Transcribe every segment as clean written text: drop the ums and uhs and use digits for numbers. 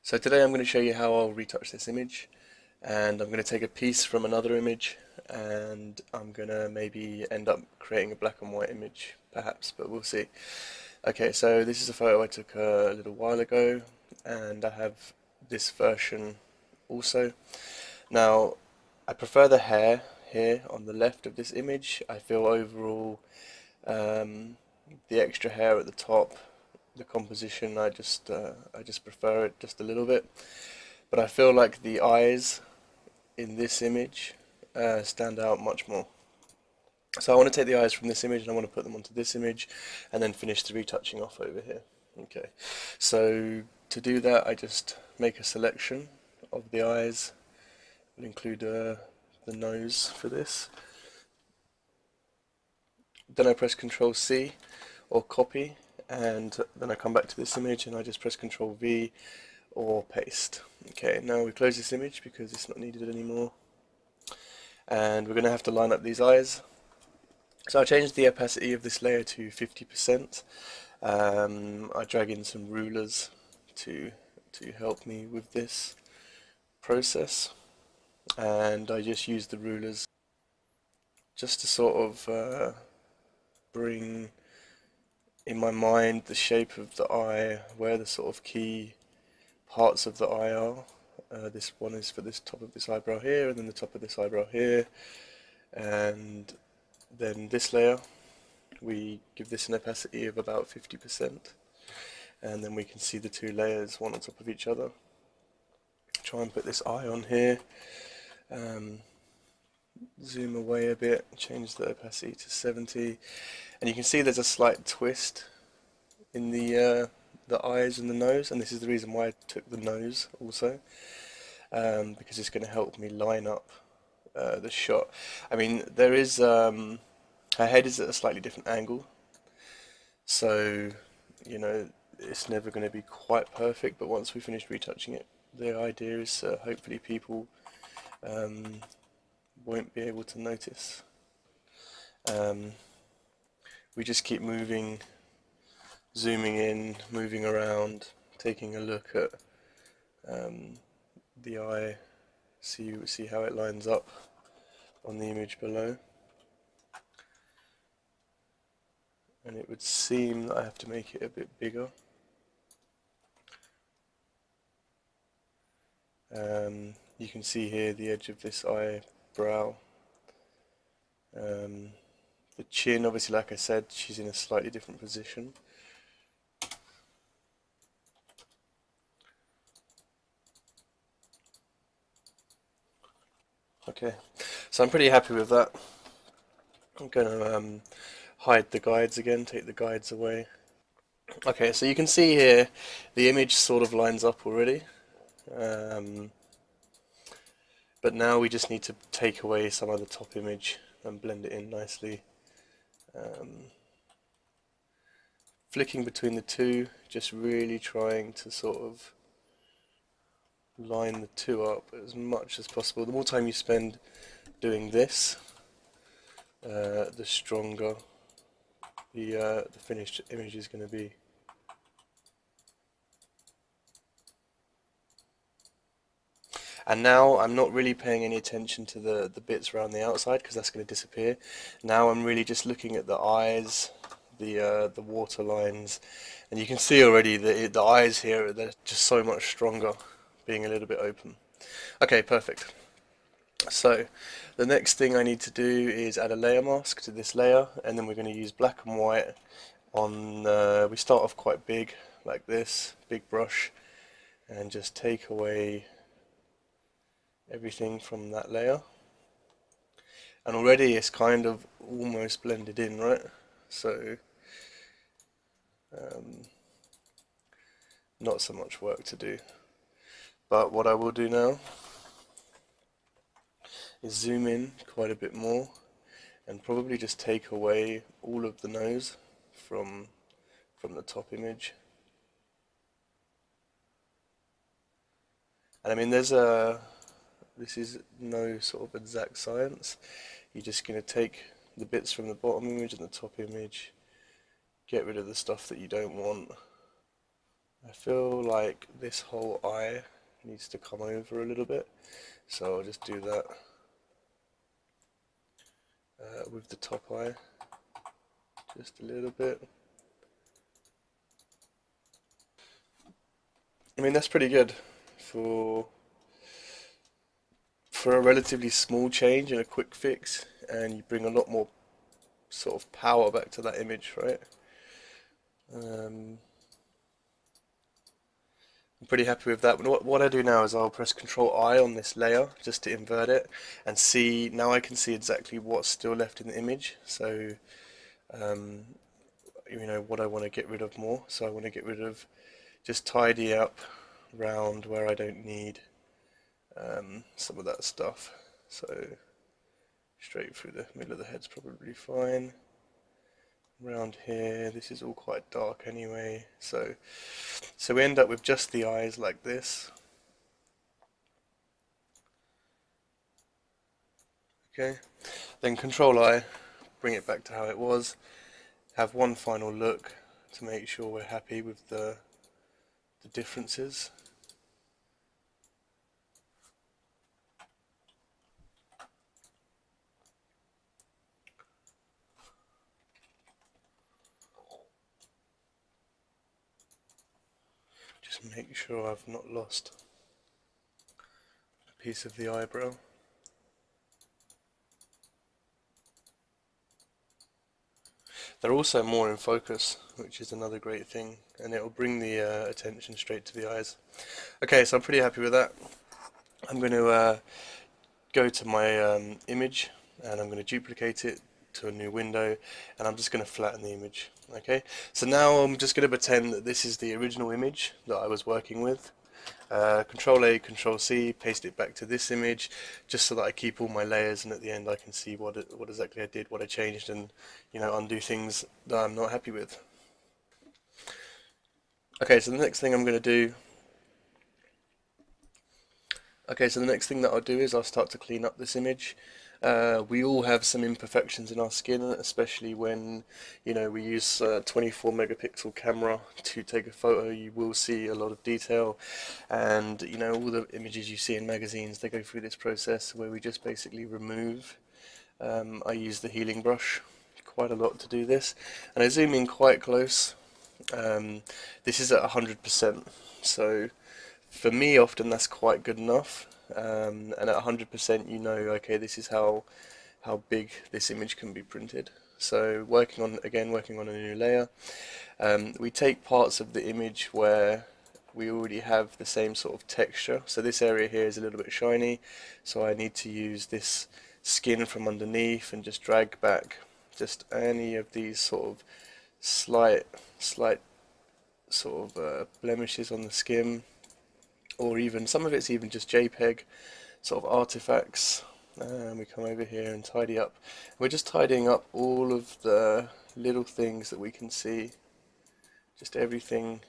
So today I'm going to show you how I'll retouch this image, and I'm going to take a piece from another image and I'm going to maybe end up creating a black and white image perhaps, but we'll see. Okay, so this is a photo I took a little while ago and I have this version also. Now I prefer the hair here on the left of this image. I feel overall um, the extra hair at the top, the composition, I just prefer it just a little bit. But I feel like the eyes in this image stand out much more. So I want to take the eyes from this image and I want to put them onto this image and then finish the retouching off over here. Okay, so to do that I just make a selection of the eyes. I'll include the nose for this. Then I press Ctrl C or copy, and then I come back to this image and I just press Ctrl V or paste. Okay, now we close this image because it's not needed anymore. And we're going to have to line up these eyes. So I changed the opacity of this layer to 50%. I drag in some rulers to help me with this process, and I just use the rulers just to sort of bring in my mind the shape of the eye, where the sort of key parts of the eye are. This one is for this top of this eyebrow here, and then the top of this eyebrow here, and then this layer we give this an opacity of about 50%, and then we can see the two layers one on top of each other. Try and put this eye on here, zoom away a bit, change the opacity to 70, and you can see there's a slight twist in the eyes and the nose, and this is the reason why I took the nose also, because it's going to help me line up the shot. I mean, there is her head is at a slightly different angle, so you know it's never going to be quite perfect. But once we finish retouching it, the idea is hopefully people um, won't be able to notice. Um, we just keep moving, zooming in, moving around, taking a look at the eye, see how it lines up on the image below. And it would seem that I have to make it a bit bigger. You can see here the edge of this eyebrow. The chin, obviously, like I said, she's in a slightly different position. Okay, so I'm pretty happy with that. I'm going to hide the guides again, take the guides away. Okay, so you can see here the image sort of lines up already. But now we just need to take away some of the top image and blend it in nicely. Flicking between the two, just really trying to sort of line the two up as much as possible. The more time you spend doing this, the stronger the finished image is going to be. And now I'm not really paying any attention to the bits around the outside because that's going to disappear. Now I'm really just looking at the eyes, the water lines, and you can see already the eyes here, they're just so much stronger, being a little bit open. Okay, perfect. So the next thing I need to do is add a layer mask to this layer, and then we're going to use black and white on, we start off quite big, like this, big brush, and just take away everything from that layer. And already it's kind of almost blended in, right? So not so much work to do. But what I will do now is zoom in quite a bit more and probably just take away all of the nose from the top image. And I mean, this is no sort of exact science. You're just going to take the bits from the bottom image and the top image, get rid of the stuff that you don't want, I feel like this whole eye needs to come over a little bit, so I'll just do that with the top eye, just a little bit. I mean, that's pretty good for a relatively small change and a quick fix, and you bring a lot more sort of power back to that image, right? I'm pretty happy with that. But what I do now is I'll press Control I on this layer just to invert it and see, now I can see exactly what's still left in the image. So, um, you know, what I want to get rid of more. So I want to get rid of, just tidy up round where I don't need some of that stuff. So straight through the middle of the head's probably fine. Around here, this is all quite dark anyway. So we end up with just the eyes like this. Okay, then Control I, bring it back to how it was, have one final look to make sure we're happy with the differences. Just make sure I've not lost a piece of the eyebrow. They're also more in focus, which is another great thing, and it will bring the attention straight to the eyes. Okay, so I'm pretty happy with that. I'm going to go to my image, and I'm going to duplicate it to a new window, and I'm just going to flatten the image. Okay, so now I'm just going to pretend that this is the original image that I was working with. Control A, Control C, paste it back to this image, just so that I keep all my layers, and at the end I can see what exactly I did, what I changed, and undo things that I'm not happy with. Okay, so the next thing I'm going to do. Okay, so the next thing that I'll do is I'll start to clean up this image. We all have some imperfections in our skin, especially when we use a 24 megapixel camera to take a photo. You will see a lot of detail, and all the images you see in magazines, they go through this process where we just basically remove. I use the healing brush quite a lot to do this, and I zoom in quite close. This is at 100%, so for me, often that's quite good enough. And at 100%, okay, this is how big this image can be printed. So working on a new layer, we take parts of the image where we already have the same sort of texture. So this area here is a little bit shiny, so I need to use this skin from underneath and just drag back just any of these sort of slight sort of blemishes on the skin, or even some of it's even just JPEG sort of artifacts. We come over here and tidy up. We're just tidying up all of the little things that we can see, just everything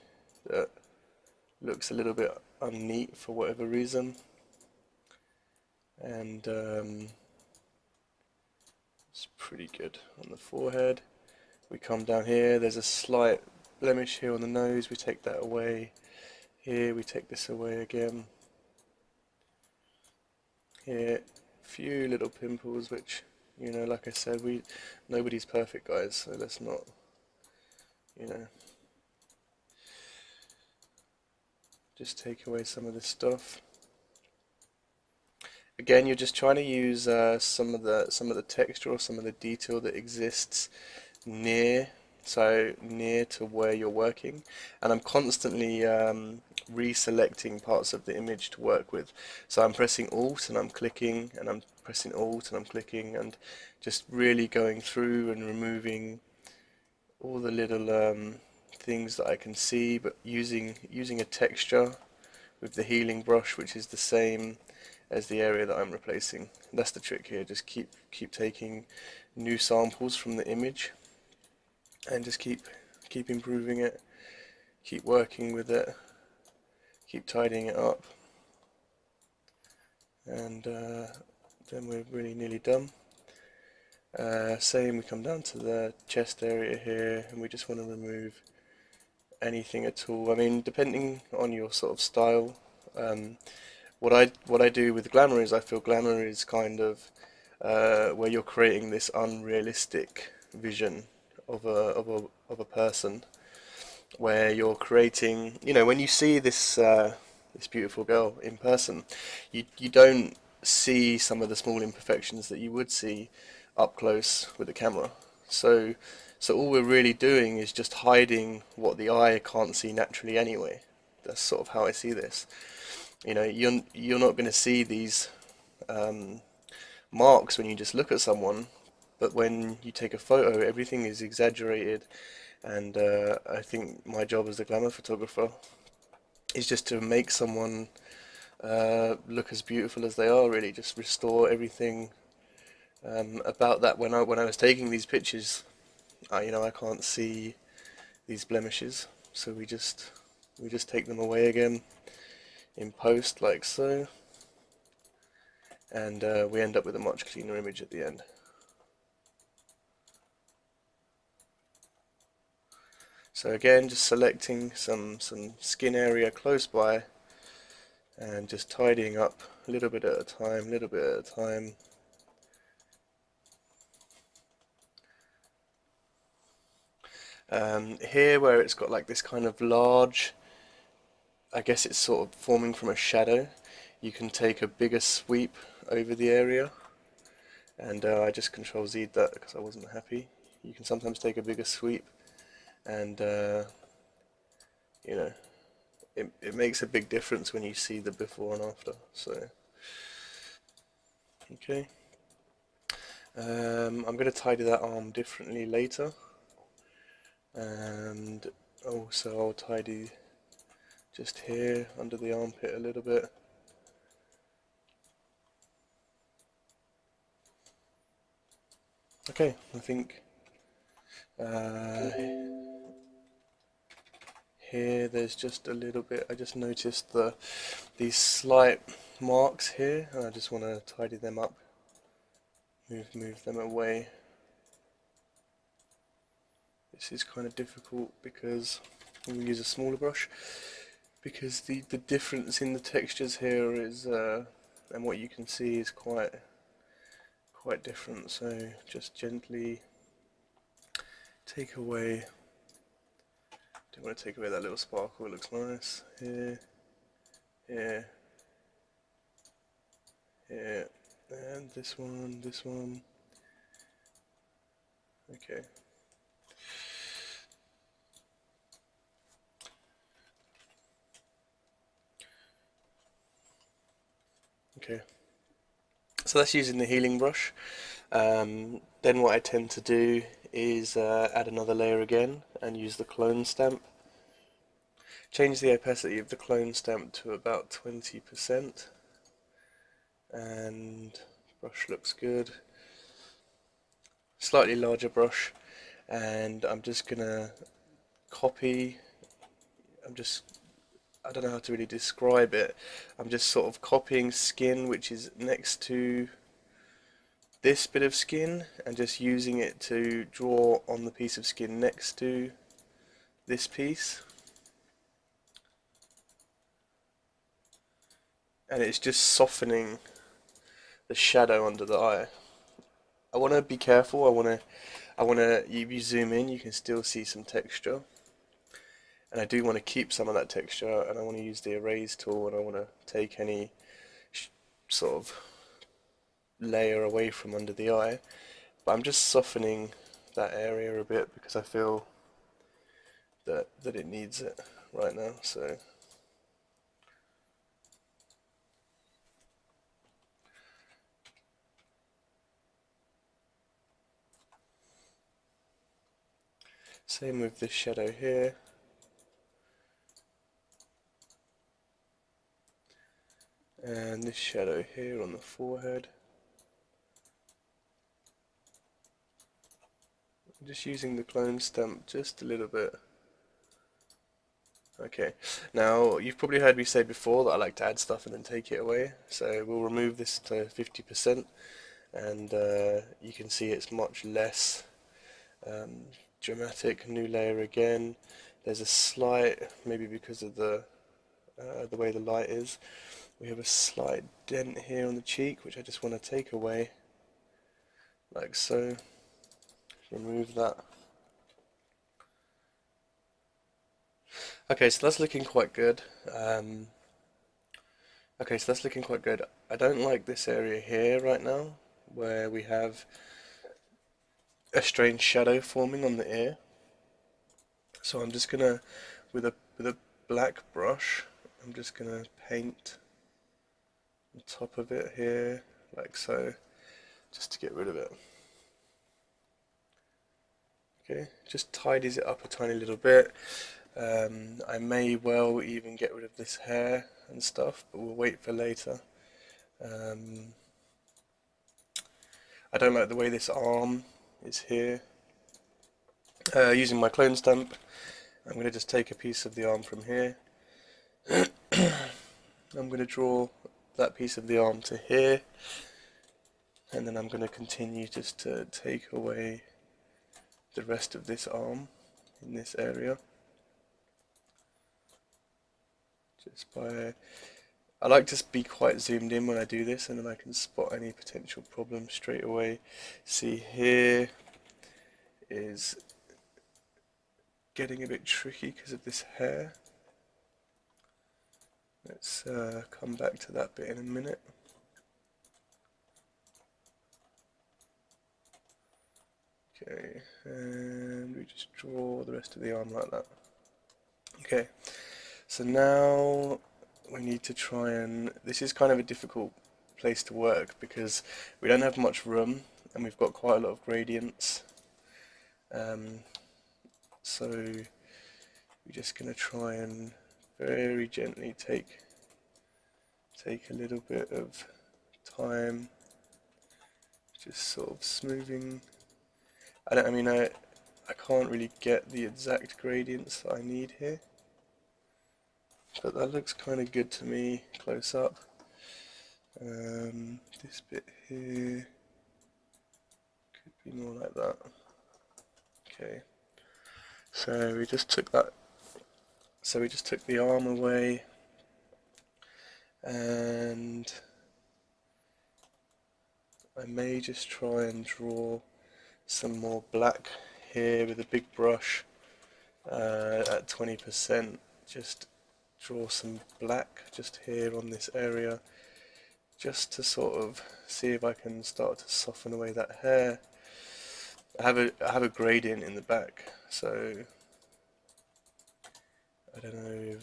that looks a little bit unneat for whatever reason. And it's pretty good on the forehead. We come down here, there's a slight blemish here on the nose, we take that away. Here we take this away again. Here, few little pimples, which, like I said, nobody's perfect, guys, so let's not, just take away some of this stuff. Again, you're just trying to use some of the texture or some of the detail that exists near near to where you're working, and I'm constantly reselecting parts of the image to work with. So I'm pressing Alt and I'm clicking, and I'm pressing Alt and I'm clicking, and just really going through and removing all the little things that I can see, but using a texture with the healing brush, which is the same as the area that I'm replacing. And that's the trick here. Just keep taking new samples from the image, and just keep improving it, keep working with it, keep tidying it up, and then we're really nearly done. Same, we come down to the chest area here, and we just want to remove anything at all. I mean, depending on your sort of style, um, what I do with glamour is I feel glamour is kind of where you're creating this unrealistic vision of a person, where you're creating, you know, when you see this beautiful girl in person, you don't see some of the small imperfections that you would see up close with the camera. So so all we're really doing is just hiding what the eye can't see naturally anyway. That's sort of how I see this. You know, you're not going to see these um, marks when you just look at someone, but when you take a photo, everything is exaggerated. And I think my job as a glamour photographer is just to make someone look as beautiful as they are. Really, just restore everything about that. When I was taking these pictures, you know, I can't see these blemishes, so we just take them away again in post, like so, and we end up with a much cleaner image at the end. So again, just selecting some skin area close by and just tidying up a little bit at a time, little bit at a time. Here where it's got like this kind of large, I guess it's sort of forming from a shadow, you can take a bigger sweep over the area, and I just Control Z'd that because I wasn't happy. You can sometimes take a bigger sweep, and you know, it makes a big difference when you see the before and after. So okay, I'm going to tidy that arm differently later, and also I'll tidy just here under the armpit a little bit. Okay, I think here there's just a little bit. I just noticed these slight marks here, and I just want to tidy them up, move them away. This is kind of difficult because I'm going to use a smaller brush, because the difference in the textures here is and what you can see is quite different. So just gently take away. Don't want to take away that little sparkle. It looks nice here, here, here, and this one, this one. Okay. Okay. So that's using the healing brush. Then what I tend to do is add another layer again and use the clone stamp. Change the opacity of the clone stamp to about 20%, and brush looks good. Slightly larger brush, and I'm just gonna copy. I don't know how to really describe it. I'm just sort of copying skin which is next to this bit of skin and just using it to draw on the piece of skin next to this piece, and it's just softening the shadow under the eye. I want to be careful. I want to, if you zoom in, you can still see some texture, and I do want to keep some of that texture, and I want to use the erase tool, and I want to take any sort of layer away from under the eye, but I'm just softening that area a bit because I feel that it needs it right now. So same with this shadow here. And this shadow here on the forehead. I'm just using the clone stamp just a little bit. Okay, now you've probably heard me say before that I like to add stuff and then take it away. So we'll remove this to 50%, and you can see it's much less dramatic. New layer again. there's a slight, maybe because of the way the light is, we have a slight dent here on the cheek, which I just want to take away, like so. Remove that. Okay, so that's looking quite good. Okay, so that's looking quite good. I don't like this area here right now, where we have a strange shadow forming on the ear. So I'm just gonna, with a black brush, I'm just gonna paint on top of it here, like so, just to get rid of it. Okay, just tidies it up a tiny little bit. I may well even get rid of this hair and stuff, but we'll wait for later. I don't like the way this arm is here. Using my clone stamp, I'm going to just take a piece of the arm from here. I'm going to draw that piece of the arm to here, and then I'm going to continue just to take away the rest of this arm in this area. Just by, I like to be quite zoomed in when I do this, and then I can spot any potential problems straight away. See, here is getting a bit tricky because of this hair. Let's come back to that bit in a minute. Okay, and we just draw the rest of the arm like that. Okay, so now we need to try and, this is kind of a difficult place to work because we don't have much room and we've got quite a lot of gradients. So we're just going to try and very gently take a little bit of time, just sort of smoothing. I can't really get the exact gradients that I need here, but that looks kind of good to me close up. This bit here could be more like that. Okay, so we just took that. So we just took the arm away, and I may just try and draw some more black here with a big brush at 20%. Just draw some black just here on this area, just to sort of see if I can start to soften away that hair. I have a gradient in the back, so I don't know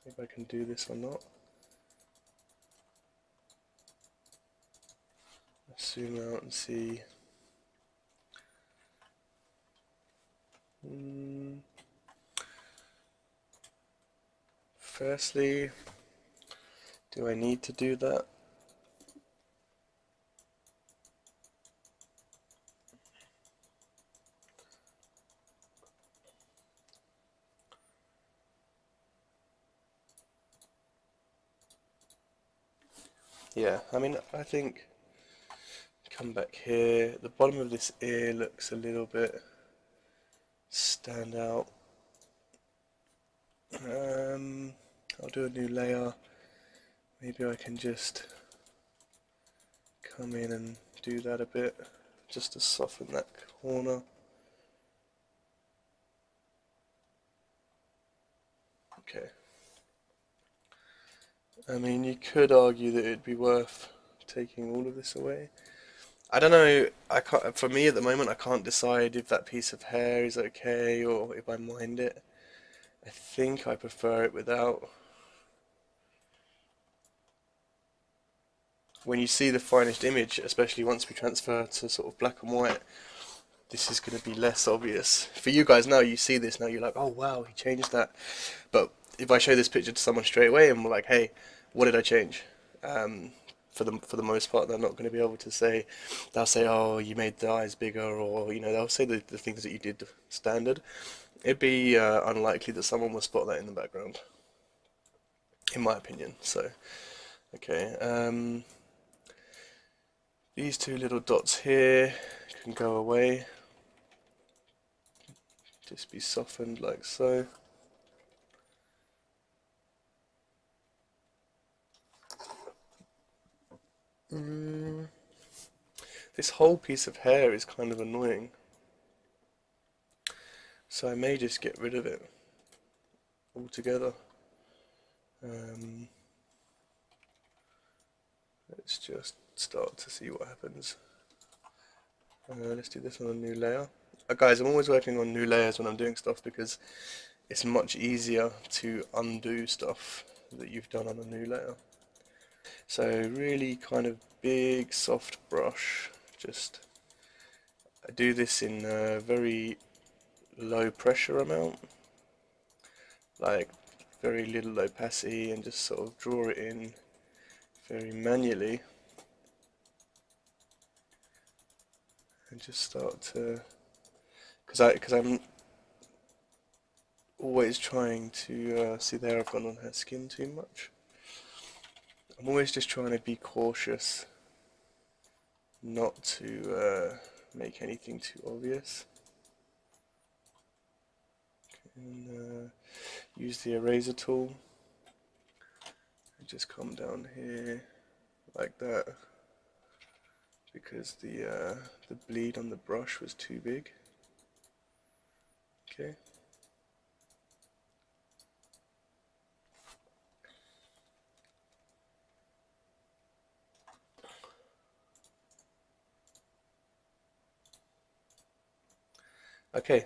if I can do this or not. Let's zoom out and see. Firstly, do I need to do that? Yeah, I think, come back here, the bottom of this ear looks a little bit stand out. I'll do a new layer. Maybe I can just come in and do that a bit, just to soften that corner. Okay. You could argue that it'd be worth taking all of this away. I don't know, for me at the moment, I can't decide if that piece of hair is okay or if I mind it. I think I prefer it without. When you see the finished image, especially once we transfer to sort of black and white, this is going to be less obvious. For you guys now, you see this now, you're like, oh wow, he changed that. But if I show this picture to someone straight away and we're like, hey, what did I change? For the most part, they're not going to be able to say. They'll say, oh, you made the eyes bigger, or they'll say the things that you did standard. It'd be unlikely that someone will spot that in the background, in my opinion. So, okay. These two little dots here can go away. just be softened like so. This whole piece of hair is kind of annoying, so I may just get rid of it altogether. Let's just start to see what happens. Let's do this on a new layer. Guys, I'm always working on new layers when I'm doing stuff because it's much easier to undo stuff that you've done on a new layer. So really kind of big soft brush, just I do this in a very low pressure amount, like very little opacity, and just sort of draw it in very manually and just start to, because I'm always trying to see there I've gone on her skin too much. I'm always just trying to be cautious not to make anything too obvious. And use the eraser tool and just come down here like that, because the bleed on the brush was too big. Okay. Okay.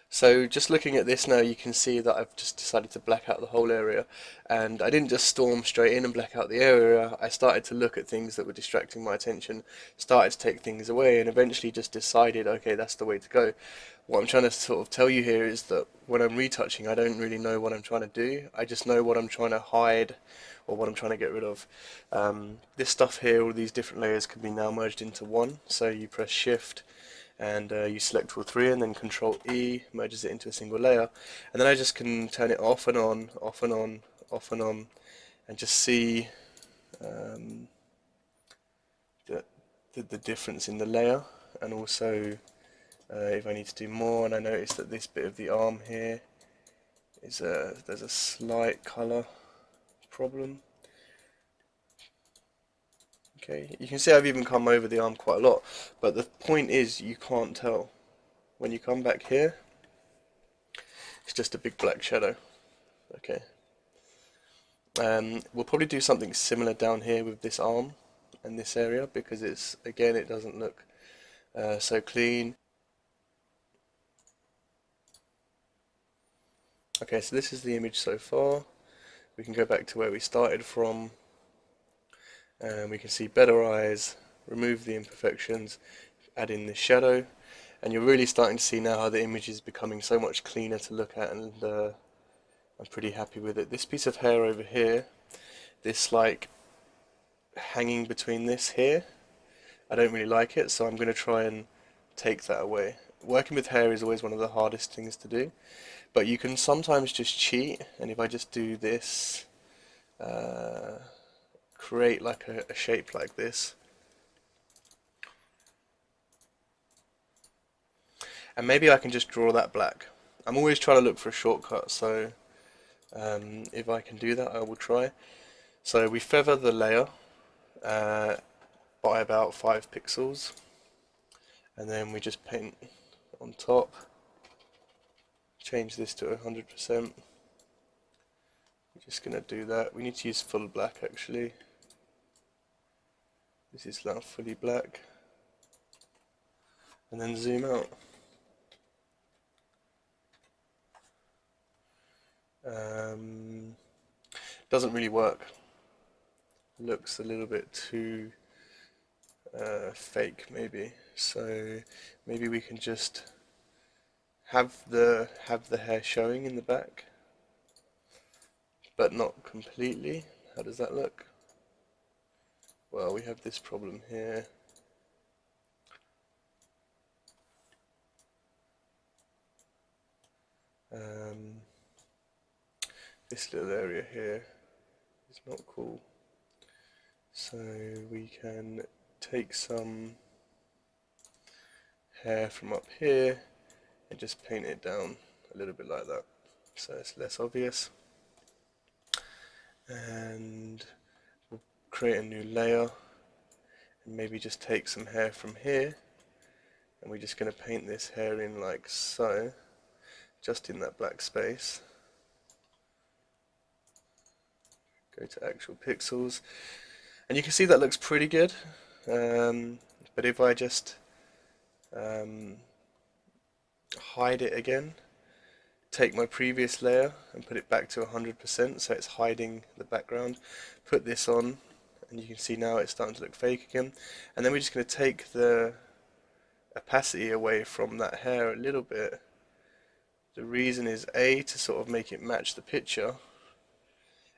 So just looking at this now, you can see that I've just decided to black out the whole area, and I didn't just storm straight in and black out the area. I started to look at things that were distracting my attention, started to take things away, and eventually just decided, okay, that's the way to go. What I'm trying to sort of tell you here is that when I'm retouching, I don't really know what I'm trying to do. I just know what I'm trying to hide or what I'm trying to get rid of. This stuff here, all these different layers, can be now merged into one. So you press Shift and you select all three, and then Control E merges it into a single layer, and then I just can turn it off and on, off and on, off and on, and just see the difference in the layer. And also if I need to do more, and I notice that this bit of the arm here is there's a slight colour problem. Okay, you can see I've even come over the arm quite a lot, but the point is you can't tell. When you come back here, it's just a big black shadow. Okay. We'll probably do something similar down here with this arm and this area, because it's, again, it doesn't look so clean. Okay, so this is the image so far. We can go back to where we started from, and we can see better eyes, remove the imperfections, add in the shadow, and you're really starting to see now how the image is becoming so much cleaner to look at, and I'm pretty happy with it. This piece of hair over here, this like hanging between this here, I don't really like it, so I'm going to try and take that away. Working with hair is always one of the hardest things to do, but you can sometimes just cheat, and if I just do this, create like a shape like this, and maybe I can just draw that black. I'm always trying to look for a shortcut, so if I can do that, I will try. So we feather the layer by about 5 pixels, and then we just paint on top. Change this to 100%. We're just going to do that. We need to use full black actually. This is now fully black. And then zoom out. Doesn't really work. Looks a little bit too fake maybe. So maybe we can just have the hair showing in the back, but not completely. How does that look? Well, we have this problem here. This little area here is not cool. So we can take some hair from up here and just paint it down a little bit like that, so it's less obvious. And we'll create a new layer, and maybe just take some hair from here, and we're just going to paint this hair in like so, just in that black space. Go to actual pixels, and you can see that looks pretty good. But if I just hide it again, take my previous layer and put it back to 100% so it's hiding the background, put this on, and you can see now it's starting to look fake again. And then we're just going to take the opacity away from that hair a little bit. The reason is A, to sort of make it match the picture,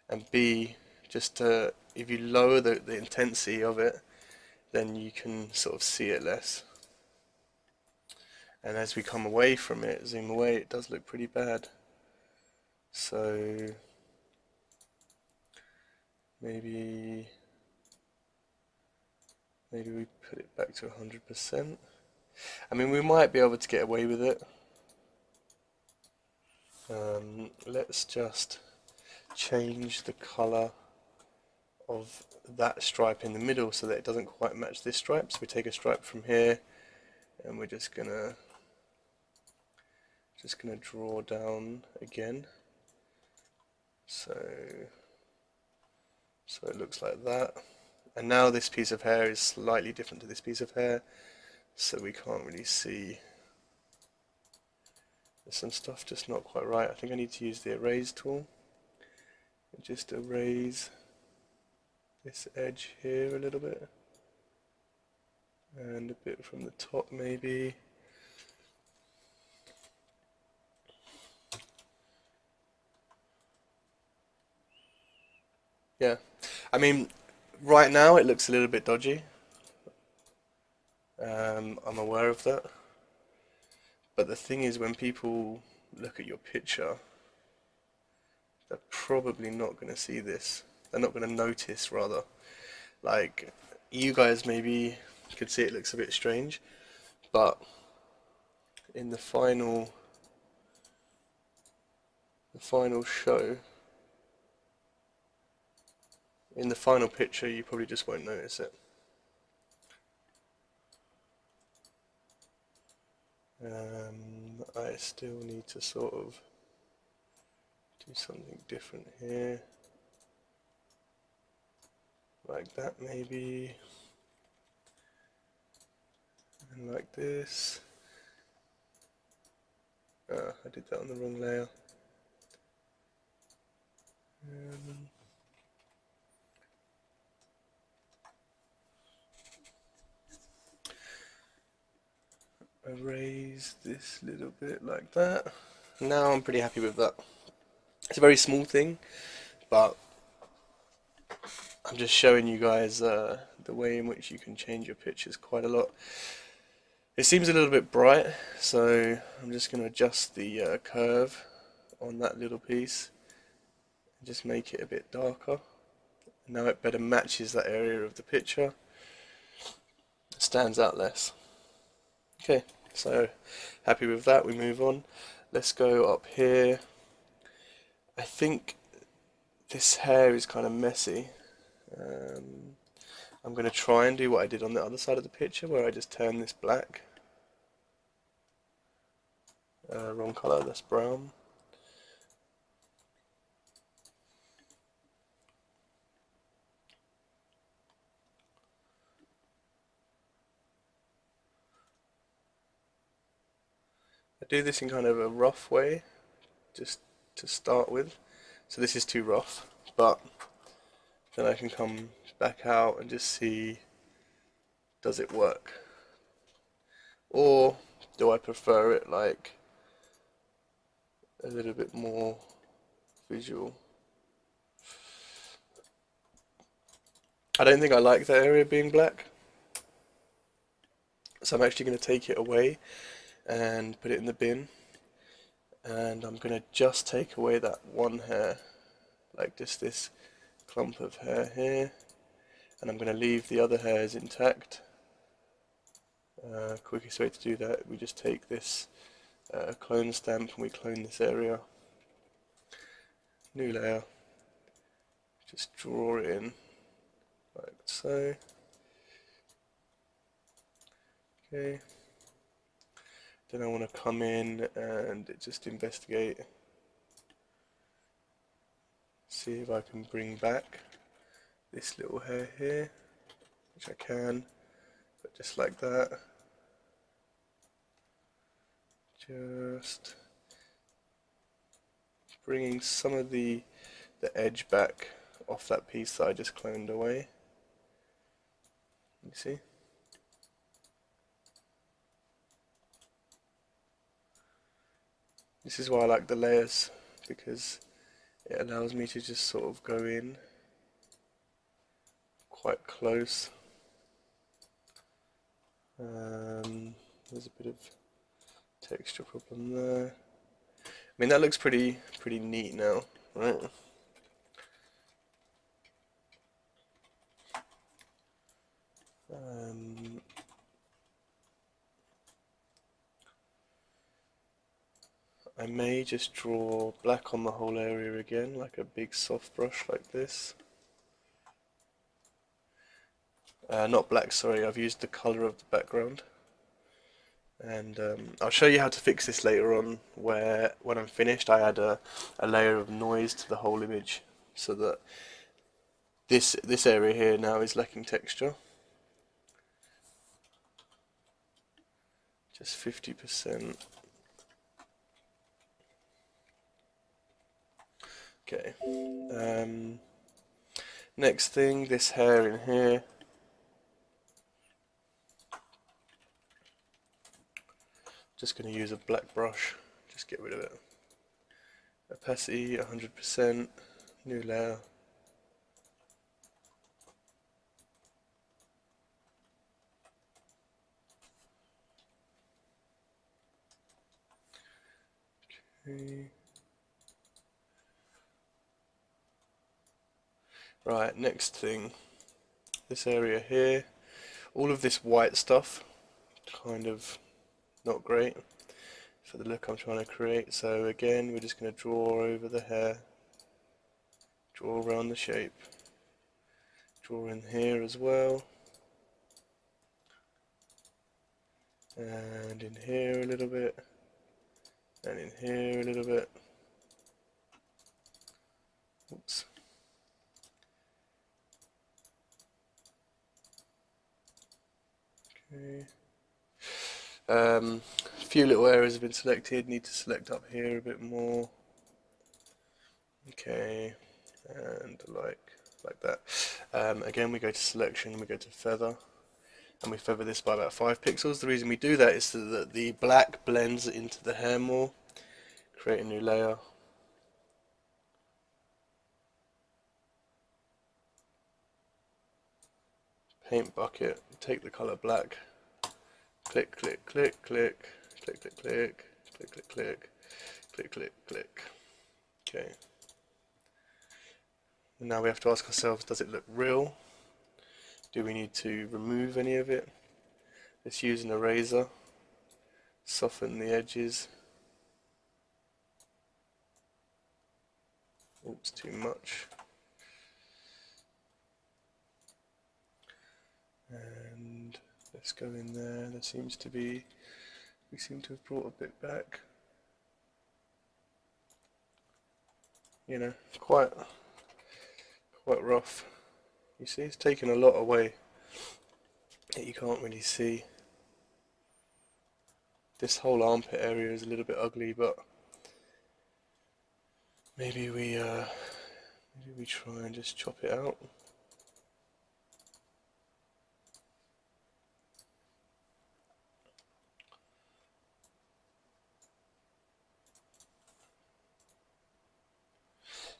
and B, just to, if you lower the intensity of it, then you can sort of see it less. And as we come away from it, zoom away, it does look pretty bad. So maybe we put it back to 100%. I mean, we might be able to get away with it. Let's just change the color of that stripe in the middle so that it doesn't quite match this stripe. So we take a stripe from here, and we're just gonna draw down again. So it looks like that. And now this piece of hair is slightly different to this piece of hair, so we can't really see. There's some stuff just not quite right. I think I need to use the erase tool and just erase this edge here a little bit, and a bit from the top maybe. Yeah, I mean, right now it looks a little bit dodgy. I'm aware of that. But the thing is, when people look at your picture, they're probably not going to see this. They're not going to notice, rather. Like, you guys maybe could see it looks a bit strange, but in the final show, in the final picture, you probably just won't notice it. I still need to sort of do something different here, like that maybe, and like this. I did that on the wrong layer. Erase this little bit like that. Now I'm pretty happy with that. It's a very small thing, but I'm just showing you guys the way in which you can change your pictures quite a lot. It seems a little bit bright, so I'm just going to adjust the curve on that little piece and just make it a bit darker. Now it better matches that area of the picture. It stands out less. Okay, so happy with that, we move on. Let's go up here. I think this hair is kind of messy. I'm going to try and do what I did on the other side of the picture, where I just turn this black. Wrong colour, that's brown. I do this in kind of a rough way, just to start with. So this is too rough, but then I can come back out and just see, does it work? Or do I prefer it like a little bit more visual? I don't think I like that area being black, so I'm actually going to take it away and put it in the bin, and I'm going to just take away that one hair, like just this clump of hair here, and I'm going to leave the other hairs intact. Quickest way to do that, we just take this clone stamp, and we clone this area. New layer. Just draw it in like so. Okay. Then I want to come in and just investigate. See if I can bring back this little hair here, which I can, but just like that. Just bringing some of the edge back off that piece that I just cloned away. You see? This is why I like the layers, because it allows me to just sort of go in quite close. There's a bit of texture problem there. I mean, that looks pretty neat now, right? I may just draw black on the whole area again, like a big soft brush like this. Not black, sorry, I've used the colour of the background. And I'll show you how to fix this later on, where when I'm finished I add a layer of noise to the whole image, so that this area here now is lacking texture. Just 50%. Okay. Next thing, this hair in here. Just going to use a black brush, just get rid of it. Opacity 100%, new layer. Okay. Right, next thing, this area here, all of this white stuff, kind of not great for the look I'm trying to create. So again, we're just going to draw over the hair, draw around the shape, draw in here as well, and in here a little bit, and in here a little bit. Oops. Okay. A few little areas have been selected, need to select up here a bit more. Okay, and like that. Again, we go to selection, we go to feather, and we feather this by about 5 pixels. The reason we do that is so that the black blends into the hair more. Create a new layer. Paint bucket, take the color black. Click, click, click, click, click, click, click, click, click, click, click, click, click. Okay. And now we have to ask ourselves, does it look real? Do we need to remove any of it? Let's use an eraser. Soften the edges. Oops, too much. And let's go in there. There seems to be, we seem to have brought a bit back. You know, quite rough. You see, it's taken a lot away that you can't really see. This whole armpit area is a little bit ugly, but maybe we try and just chop it out.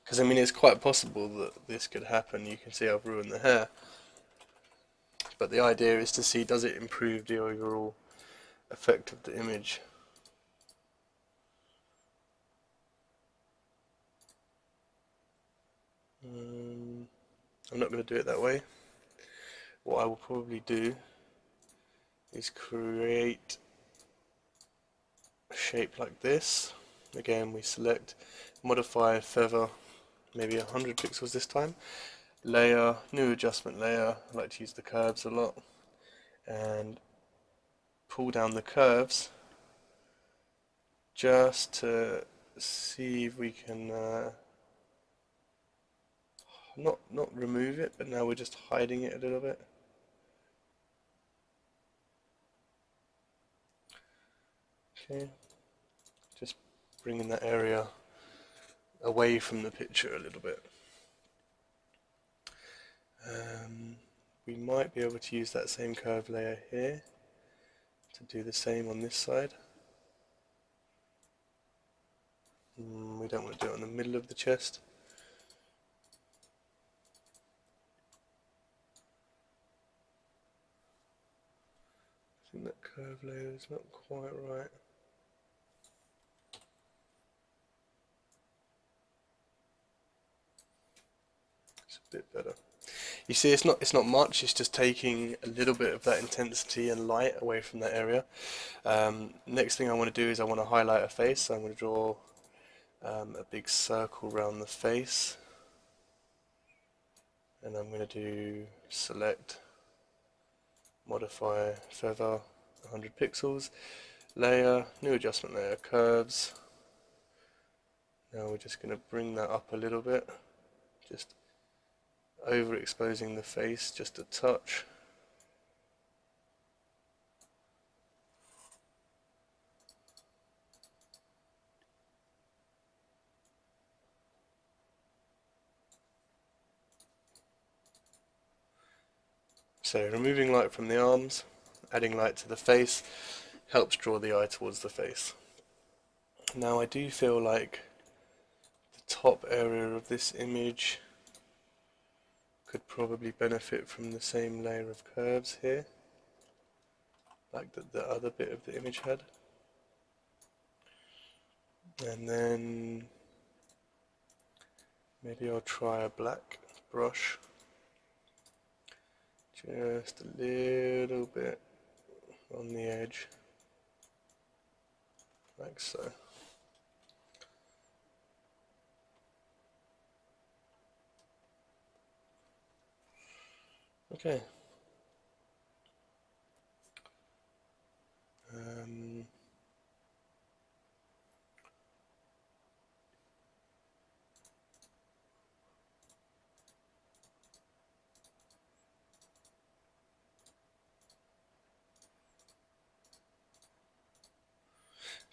Because I mean, it's quite possible that this could happen. You can see I've ruined the hair, but the idea is to see, does it improve the overall effect of the image. I'm not going to do it that way. What I will probably do is create a shape like this. Again, we select, modify, feather, maybe 100 pixels this time. Layer, new adjustment layer. I like to use the curves a lot. And pull down the curves just to see if we can not remove it, but now we're just hiding it a little bit. Okay, just bringing that area away from the picture a little bit. We might be able to use that same curve layer here to do the same on this side. We don't want to do it in the middle of the chest. I think that curve layer is not quite right. It's a bit better. You see, it's not much. It's just taking a little bit of that intensity and light away from that area. Next thing I want to do is I want to highlight a face. So I'm going to draw a big circle around the face, and I'm going to do select, modify, feather, 100 pixels, layer, new adjustment layer, curves. Now we're just going to bring that up a little bit, just overexposing the face just a touch. So removing light from the arms, adding light to the face, helps draw the eye towards the face. Now I do feel like the top area of this image could probably benefit from the same layer of curves here, like the other bit of the image had. And then maybe I'll try a black brush, just a little bit on the edge, like so. Okay.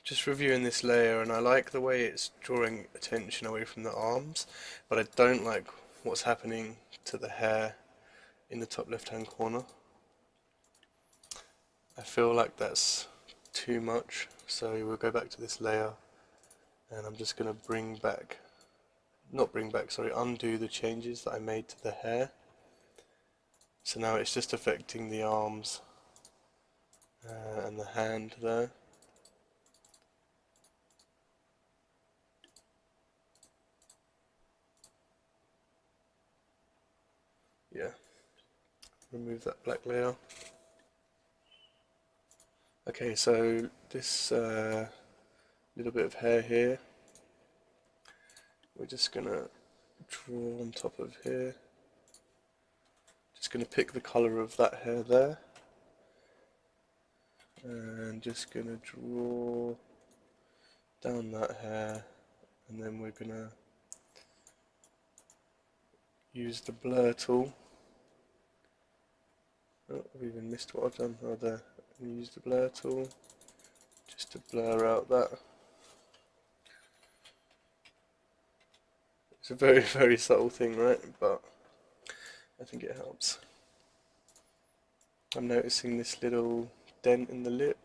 Just reviewing this layer, and I like the way it's drawing attention away from the arms, but I don't like what's happening to the hair in the top left hand corner. I feel like that's too much, so we'll go back to this layer, and I'm just going to undo the changes that I made to the hair. So now it's just affecting the arms and the hand there. Yeah, remove that black layer. Okay, so this little bit of hair here, we're just going to draw on top of here. Just going to pick the colour of that hair there, and just going to draw down that hair, and then we're going to use the blur tool. Oh, I've even missed what I've done. Oh, there. Use the blur tool just to blur out that. It's a very, very subtle thing, right? But I think it helps. I'm noticing this little dent in the lip.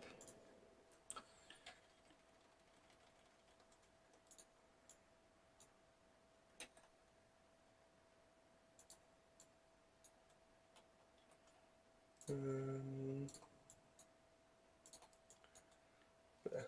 There.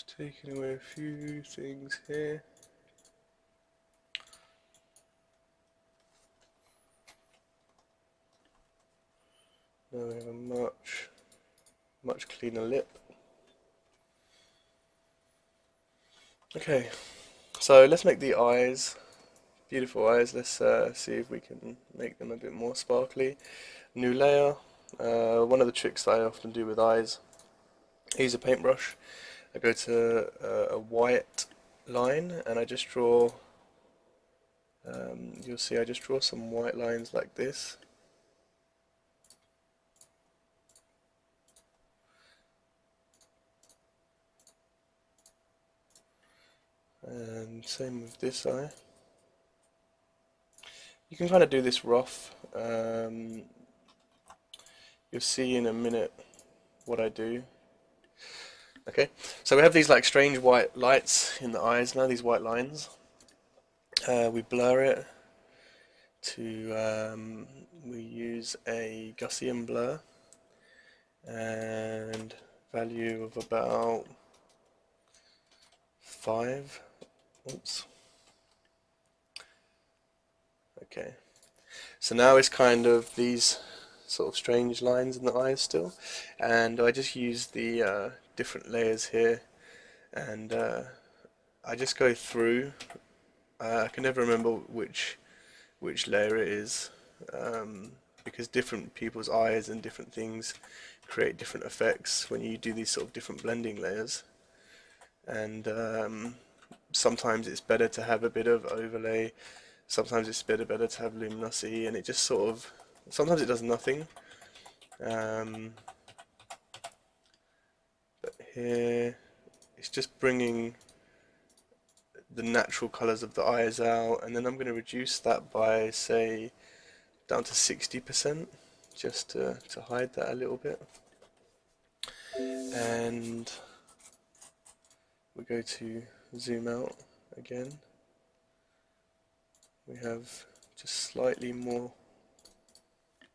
Just taking away a few things here. Now we have a much cleaner lip. Okay, so let's make the eyes, beautiful eyes. Let's see if we can make them a bit more sparkly. New layer. One of the tricks that I often do with eyes, I use a paintbrush. I go to a white line and I just draw, you'll see I just draw some white lines like this. And same with this eye. You can kind of do this rough. You'll see in a minute what I do. Okay, so we have these like strange white lights in the eyes now, these white lines. We blur it to, we use a Gaussian blur and value of about 5. Oops. Okay, so now it's kind of these sort of strange lines in the eyes still, and I just use the different layers here, and I just go through. I can never remember which layer it is, because different people's eyes and different things create different effects when you do these sort of different blending layers, and sometimes it's better to have a bit of overlay, sometimes it's better to have luminosity, and it just sort of, sometimes it does nothing. But here it's just bringing the natural colours of the eyes out, and then I'm going to reduce that by, say, down to 60%, just to hide that a little bit. And we go to zoom out again. We have just slightly more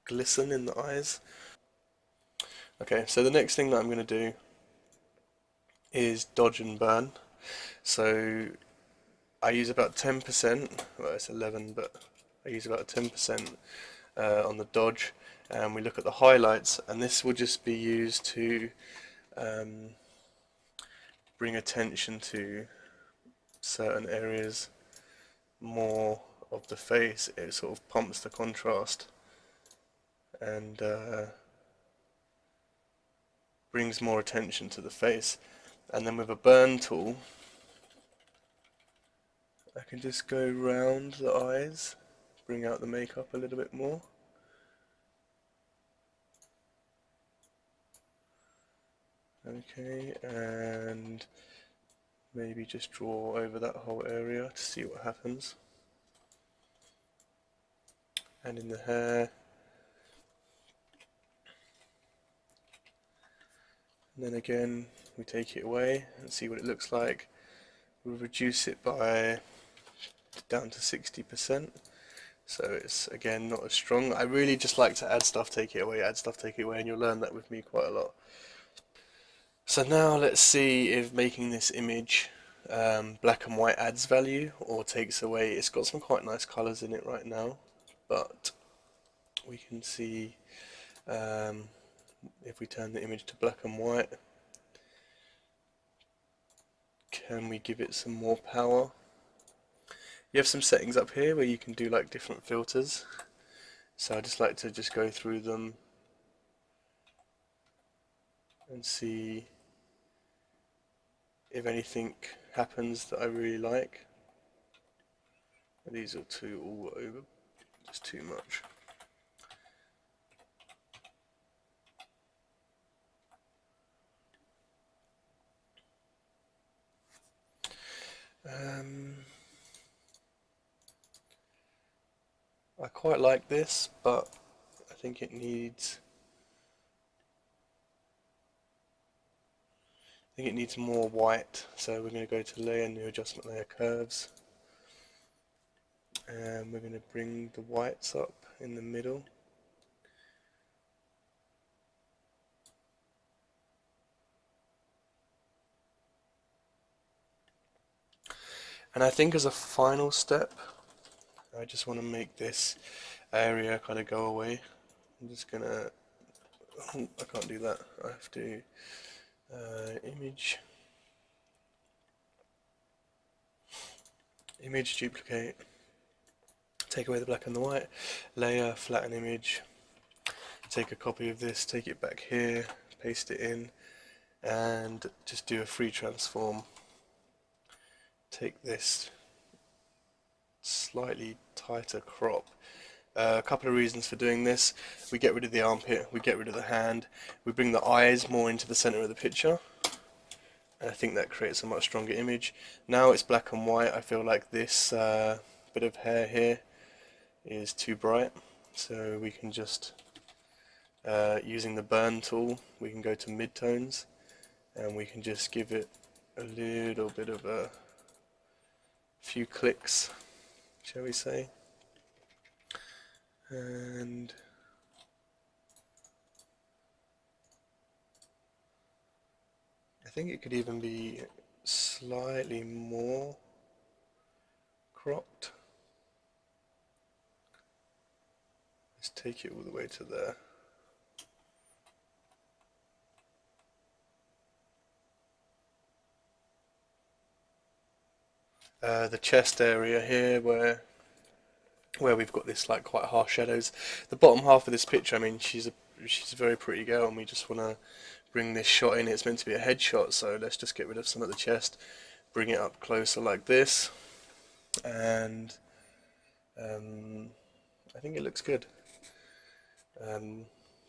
glisten in the eyes. Okay, so the next thing that I'm going to do is dodge and burn. So I use about 10%, well it's 11, but I use about 10% on the dodge, and we look at the highlights, and this will just be used to bring attention to certain areas more of the face. It sort of pumps the contrast and brings more attention to the face. And then with a burn tool, I can just go round the eyes, bring out the makeup a little bit more. Okay, and maybe just draw over that whole area to see what happens. And in the hair. And then again, we take it away and see what it looks like. We'll reduce it by down to 60%. So it's again not as strong. I really just like to add stuff, take it away, add stuff, take it away, and you'll learn that with me quite a lot. So now let's see if making this image black and white adds value or takes away. It's got some quite nice colours in it right now, but we can see if we turn the image to black and white, can we give it some more power? You have some settings up here where you can do like different filters, so I just like to just go through them and see if anything happens that I really like. These are all over, just too much. I quite like this, but I think it needs more white, so we're going to go to layer, new adjustment layer, curves, and we're going to bring the whites up in the middle. And I think as a final step, I just want to make this area kind of go away. I'm just gonna, oh, I can't do that. I have to image duplicate, take away the black and the white, layer, flatten image, take a copy of this, take it back here, paste it in, and just do a free transform. Take this slightly tighter crop. A couple of reasons for doing this. We get rid of the armpit, we get rid of the hand, we bring the eyes more into the center of the picture, and I think that creates a much stronger image. Now it's black and white. I feel like this bit of hair here is too bright, so we can just using the burn tool, we can go to midtones and we can just give it a little bit of a few clicks, shall we say, and I think it could even be slightly more cropped. Let's take it all the way to there. The chest area here where we've got this like quite harsh shadows. The bottom half of this picture, I mean, she's a very pretty girl, and we just want to bring this shot in. It's meant to be a headshot, so let's just get rid of some of the chest, bring it up closer like this, and I think it looks good.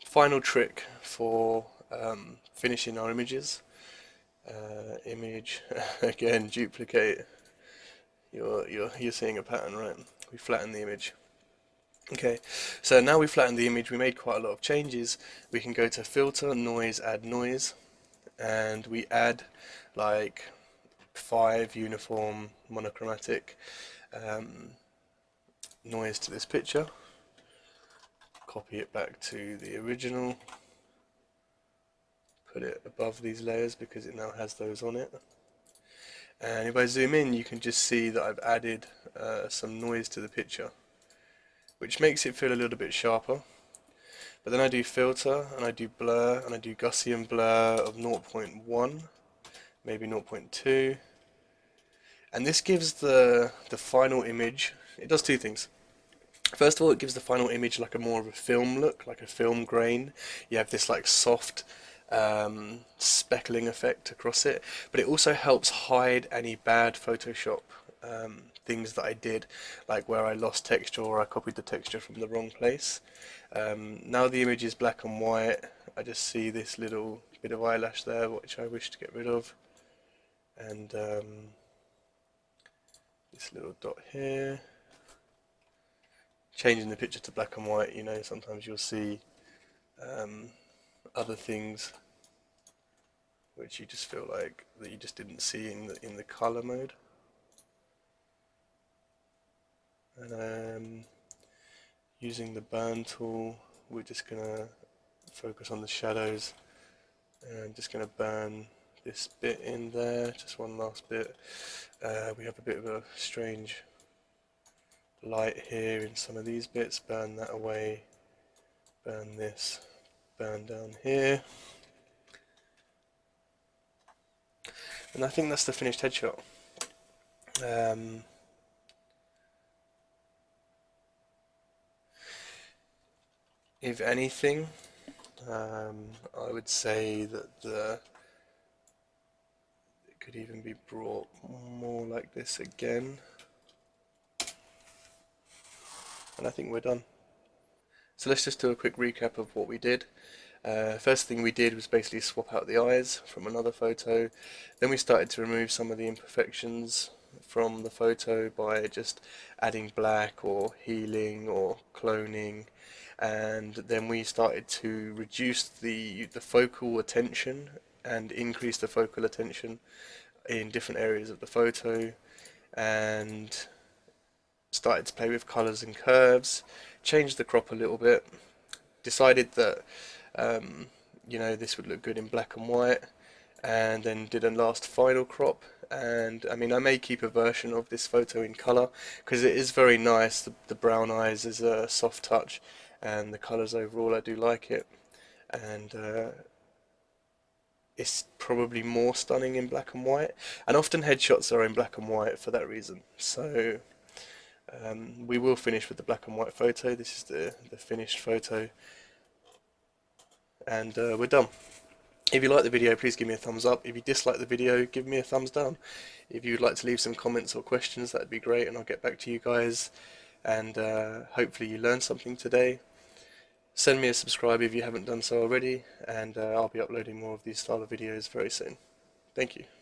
Final trick for finishing our images. Image again, duplicate. You're seeing a pattern, right? We flatten the image. Okay, so now we flattened the image, we made quite a lot of changes. We can go to filter, noise, add noise, and we add like 5 uniform monochromatic noise to this picture. Copy it back to the original, put it above these layers because it now has those on it. And if I zoom in, you can just see that I've added some noise to the picture, which makes it feel a little bit sharper. But then I do filter, and I do blur, and I do Gaussian blur of 0.1, maybe 0.2. And this gives the final image, it does two things. First of all, it gives the final image like a more of a film look, like a film grain. You have this like soft speckling effect across it, but it also helps hide any bad Photoshop things that I did, like where I lost texture or I copied the texture from the wrong place. Now the image is black and white. I just see this little bit of eyelash there, which I wish to get rid of, and this little dot here. Changing the picture to black and white, you know, sometimes you'll see other things which you just feel like that you just didn't see in the color mode. And using the burn tool, we're just gonna focus on the shadows, and I'm just gonna burn this bit in there, just one last bit. We have a bit of a strange light here in some of these bits, burn that away, burn this, burn down here. And I think that's the finished headshot. If anything, I would say that it could even be brought more like this again. And I think we're done. So let's just do a quick recap of what we did. First thing we did was basically swap out the eyes from another photo. Then we started to remove some of the imperfections from the photo by just adding black or healing or cloning, and then we started to reduce the focal attention and increase the focal attention in different areas of the photo, and started to play with colors and curves, changed the crop a little bit, decided that you know, this would look good in black and white, and then did a last final crop. And I mean, I may keep a version of this photo in color because it is very nice. The brown eyes is a soft touch, and the colors overall I do like it. And it's probably more stunning in black and white, and often headshots are in black and white for that reason. So we will finish with the black and white photo. This is the finished photo, and we're done. If you like the video, please give me a thumbs up. If you dislike the video, give me a thumbs down. If you would like to leave some comments or questions, that'd be great, and I'll get back to you guys. And hopefully you learned something today. Send me a subscribe if you haven't done so already, and I'll be uploading more of these style of videos very soon. Thank you.